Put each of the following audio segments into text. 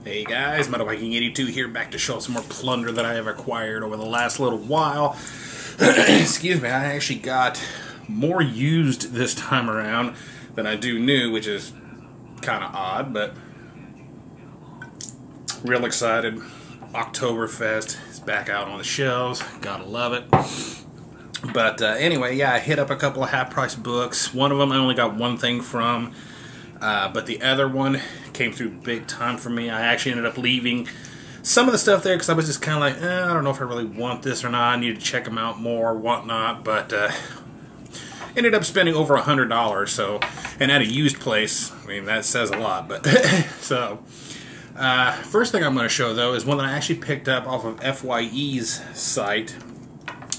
Hey guys, Viking 82 here, back to show some more plunder that I have acquired over the last little while. Excuse me, I actually got more used this time around than I do new, which is kind of odd, but real excited. Oktoberfest is back out on the shelves, gotta love it. But anyway, yeah, I hit up a couple of half-price books. One of them I only got one thing from. But the other one came through big time for me. I actually ended up leaving some of the stuff there because I was just kind of like, I don't know if I really want this or not. I need to check them out more, whatnot. But ended up spending over $100. So, and at a used place, I mean that says a lot. But so, first thing I'm going to show though is one that I actually picked up off of FYE's site,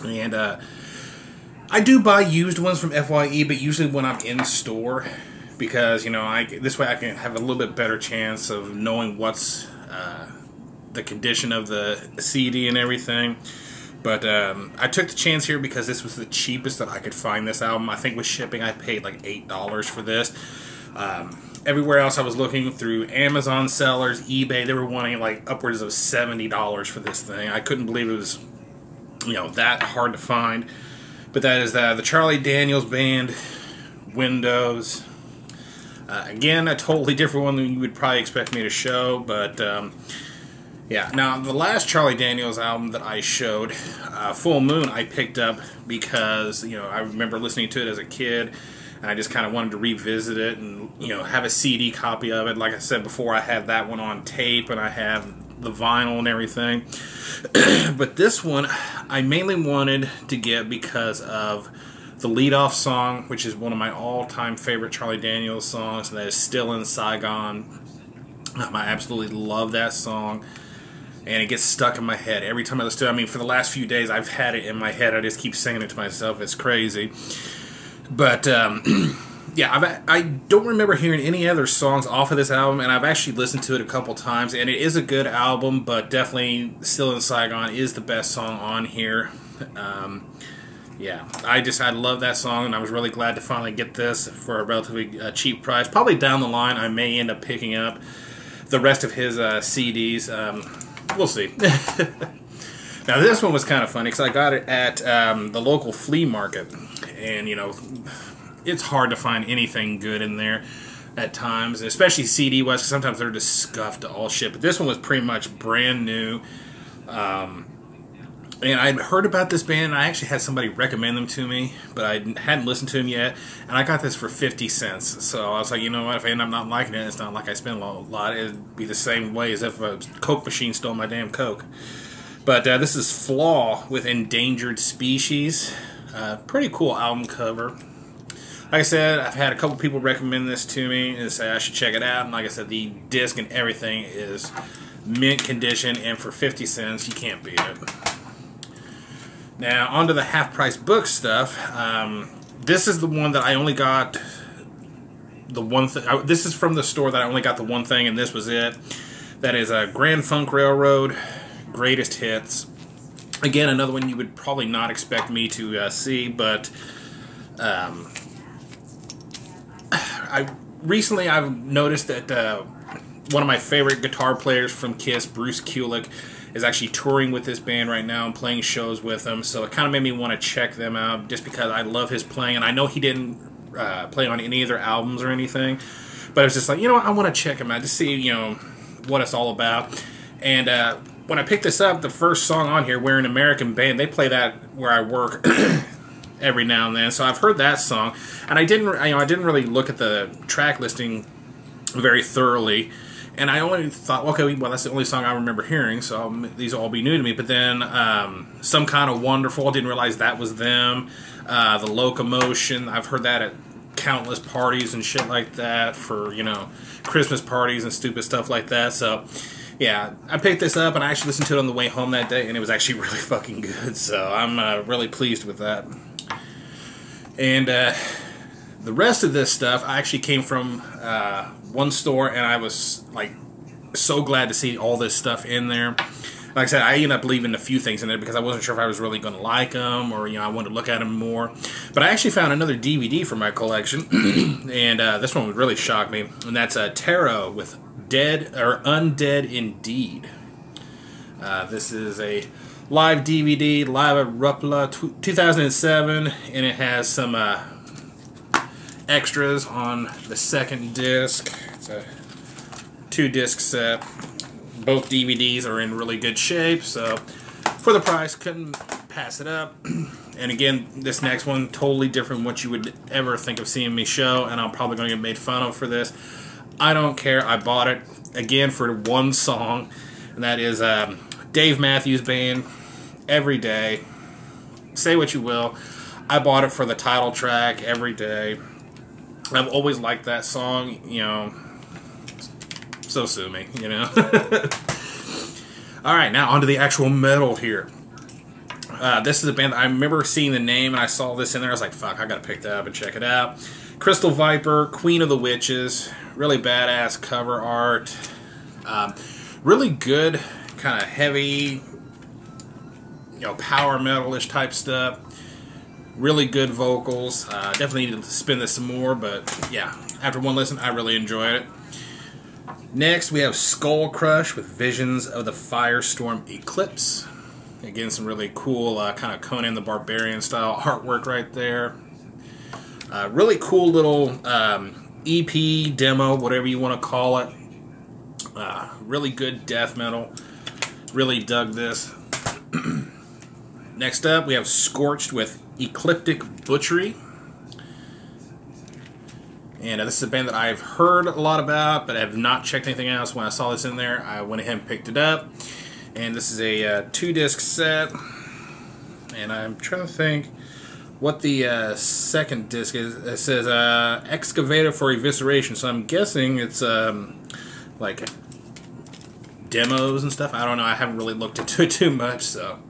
and I do buy used ones from FYE, but usually when I'm in store. Because, you know, this way I can have a little bit better chance of knowing what's the condition of the CD and everything. But I took the chance here because this was the cheapest that I could find this album. I think with shipping I paid like $8 for this. Everywhere else I was looking through Amazon sellers, eBay, they were wanting like upwards of $70 for this thing. I couldn't believe it was, you know, that hard to find. But that is the Charlie Daniels Band, Windows. Again, a totally different one than you would probably expect me to show, but yeah. Now, the last Charlie Daniels album that I showed, Full Moon, I picked up because, you know, I remember listening to it as a kid, and I just kind of wanted to revisit it and, you know, have a CD copy of it. Like I said before, I have that one on tape, and I have the vinyl and everything. But this one, I mainly wanted to get because of the lead-off song, which is one of my all-time favorite Charlie Daniels songs, and that is Still in Saigon. I absolutely love that song, and it gets stuck in my head every time I listen to it. I mean, for the last few days, I've had it in my head. I just keep singing it to myself. It's crazy. But, yeah, I don't remember hearing any other songs off of this album, and I've actually listened to it a couple times, and it is a good album, but definitely Still in Saigon is the best song on here. Yeah, I love that song, and I was really glad to finally get this for a relatively cheap price. Probably down the line, I may end up picking up the rest of his CDs. We'll see. Now, this one was kind of funny, because I got it at the local flea market, and, you know, it's hard to find anything good in there at times, especially CD-wise, because sometimes they're just scuffed to all shit. But this one was pretty much brand new. And I'd heard about this band, and I actually had somebody recommend them to me, but I hadn't listened to them yet, and I got this for 50 cents. So I was like, you know what, if I end up not liking it, it's not like I spend a lot. It'd be the same way as if a Coke machine stole my damn Coke. But this is Flaw with Endangered Species. Pretty cool album cover. Like I said, I've had a couple people recommend this to me and say I should check it out. And like I said, the disc and everything is mint condition, and for 50 cents, you can't beat it. Now, onto the half-price book stuff. This is the one that I only got the one thing. This is from the store that I only got the one thing, and this was it. That is a Grand Funk Railroad Greatest Hits. Again, another one you would probably not expect me to see, but recently I've noticed that one of my favorite guitar players from Kiss, Bruce Kulick, is actually touring with this band right now and playing shows with them, so it kind of made me want to check them out just because I love his playing, and I know he didn't play on any of their albums or anything, but I was just like, you know what, I want to check him out to see, you know, what it's all about. And when I picked this up, the first song on here, We're an American Band, they play that where I work every now and then, so I've heard that song, and I didn't really look at the track listing very thoroughly. And I only thought, okay, well, that's the only song I remember hearing, so these will all be new to me. But then Some Kind of Wonderful, I didn't realize that was them. The Locomotion, I've heard that at countless parties and shit like that for, you know, Christmas parties and stupid stuff like that. So, yeah, I picked this up, and I actually listened to it on the way home that day, and it was actually really fucking good. So I'm really pleased with that. And the rest of this stuff I actually came from one store, and I was like so glad to see all this stuff in there. Like I said, I ended up leaving a few things in there because I wasn't sure if I was really going to like them, or, you know, I wanted to look at them more. But I actually found another DVD for my collection, and this one would really shock me, and that's Tarot with Dead or Undead Indeed. This is a live DVD, live at Rupla 2007, and it has some extras on the second disc. It's a 2-disc set. Both DVDs are in really good shape, so for the price, couldn't pass it up. And again, this next one, totally different from what you would ever think of seeing me show, and I'm probably going to get made fun of for this. I don't care. I bought it, again, for one song, and that is Dave Matthews Band, Every Day. Say what you will. I bought it for the title track, Every Day. I've always liked that song, you know, so sue me, you know. Alright, now onto the actual metal here. This is a band that I remember seeing the name, and I saw this in there. I was like, fuck, I gotta pick that up and check it out. Crystal Viper, Queen of the Witches. Really badass cover art. Really good, kind of heavy, you know, power metal-ish type stuff. Really good vocals. Definitely need to spin this some more, but yeah, after one listen, I really enjoyed it. Next, we have Skull Crush with Visions of the Firestorm Eclipse. Again, some really cool kind of Conan the Barbarian style artwork right there. Really cool little EP, demo, whatever you want to call it. Really good death metal. Really dug this. Next up, we have Scorched with Ecliptic Butchery. And this is a band that I've heard a lot about, but I have not checked anything else. When I saw this in there, I went ahead and picked it up. And this is a 2-disc set. And I'm trying to think what the second disc is. It says Excavator for Evisceration. So I'm guessing it's like demos and stuff. I don't know. I haven't really looked into it too much. So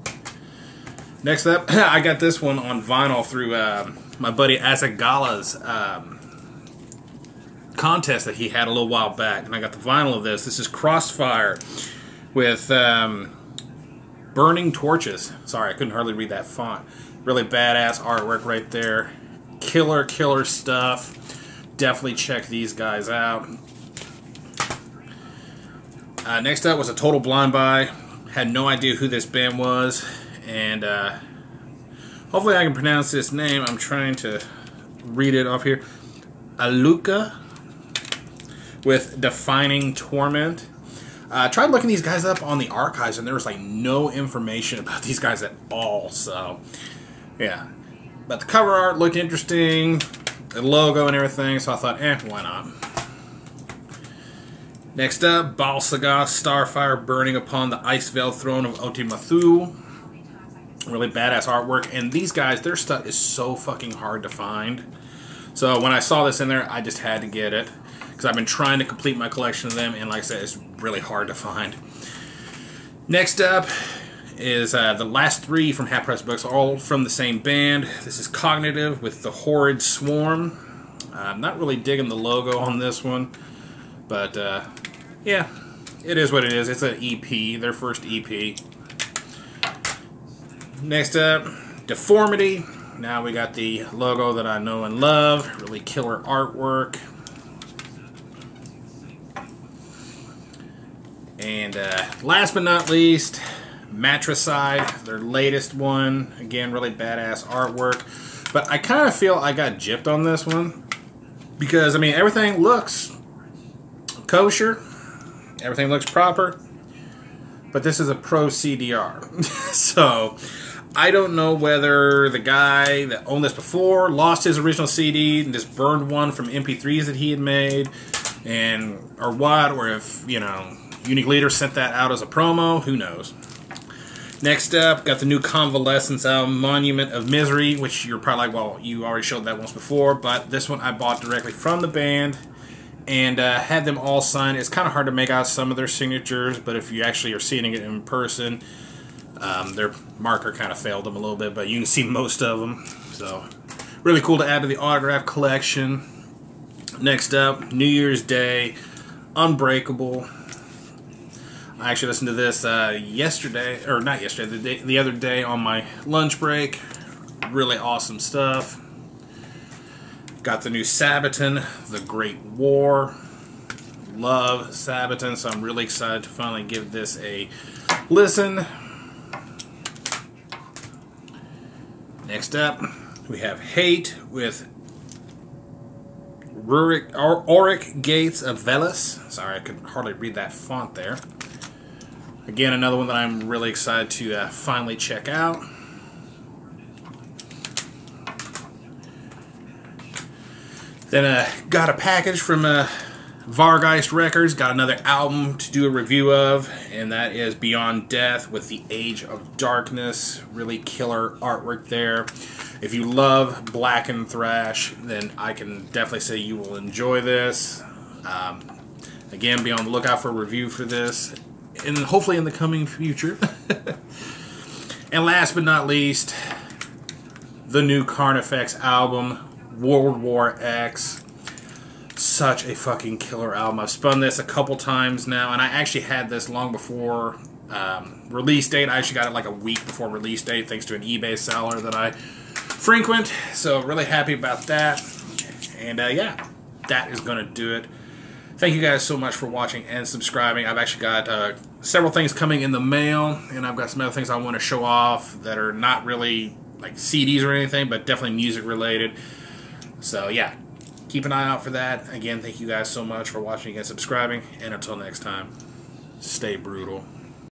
next up, I got this one on vinyl through my buddy Asagala's contest that he had a little while back, and I got the vinyl of this. This is Crossfire with Burning Torches. Sorry, I couldn't hardly read that font. Really badass artwork right there. Killer stuff. Definitely check these guys out. Next up was a total blind buy. Had no idea who this band was, and hopefully I can pronounce this name. I'm trying to read it off here. Aluka with Defining Torment. I tried looking these guys up on the archives, and there was like no information about these guys at all. So, yeah. But the cover art looked interesting, the logo and everything, so I thought, why not? Next up, Baal Saga, Starfire Burning Upon the Ice-Veiled Throne of Otimathu. Really badass artwork, and these guys, their stuff is so fucking hard to find. So when I saw this in there, I just had to get it, because I've been trying to complete my collection of them, and like I said, it's really hard to find. Next up is the last 3 from Half Price Books, all from the same band. This is Cognitive with The Horrid Swarm. I'm not really digging the logo on this one, but yeah, it is what it is. It's an EP, their first EP. Next up, Deformity. Now we got the logo that I know and love. Really killer artwork. And last but not least, Matricide, their latest one. Again, really badass artwork. But I kind of feel I got gypped on this one, because, I mean, everything looks kosher. Everything looks proper. But this is a Pro CDR. So I don't know whether the guy that owned this before lost his original CD and just burned one from MP3s that he had made, or what, or if, you know, Unique Leader sent that out as a promo. Who knows? Next up, got the new Convalescence album, Monument of Misery, which you're probably like, well, you already showed that once before, but this one I bought directly from the band, and had them all signed. It's kind of hard to make out some of their signatures, but if you actually are seeing it in person, their marker kind of failed them a little bit, but you can see most of them. So, really cool to add to the autograph collection. Next up, New Year's Day, Unbreakable. I actually listened to this yesterday, or not yesterday, the other day on my lunch break. Really awesome stuff. Got the new Sabaton, The Great War. love Sabaton, so I'm really excited to finally give this a listen. Next up, we have Hate with Auric Gates of Velis. Sorry, I could hardly read that font there. Again, another one that I'm really excited to finally check out. Then got a package from Vargeist Records. Got another album to do a review of, and that is Beyond Death with the Age of Darkness. Really killer artwork there. If you love black and thrash, then I can definitely say you will enjoy this. Again, be on the lookout for a review for this, and hopefully in the coming future. And last but not least, the new Carnifex album, World War X. Such a fucking killer album. I've spun this a couple times now, and I actually had this long before release date. I actually got it like a week before release date, thanks to an eBay seller that I frequent. So really happy about that. And yeah, that is going to do it. Thank you guys so much for watching and subscribing. I've actually got several things coming in the mail, and I've got some other things I want to show off that are not really like CDs or anything, but definitely music related. So yeah, keep an eye out for that. Again, thank you guys so much for watching and subscribing, and until next time, stay brutal.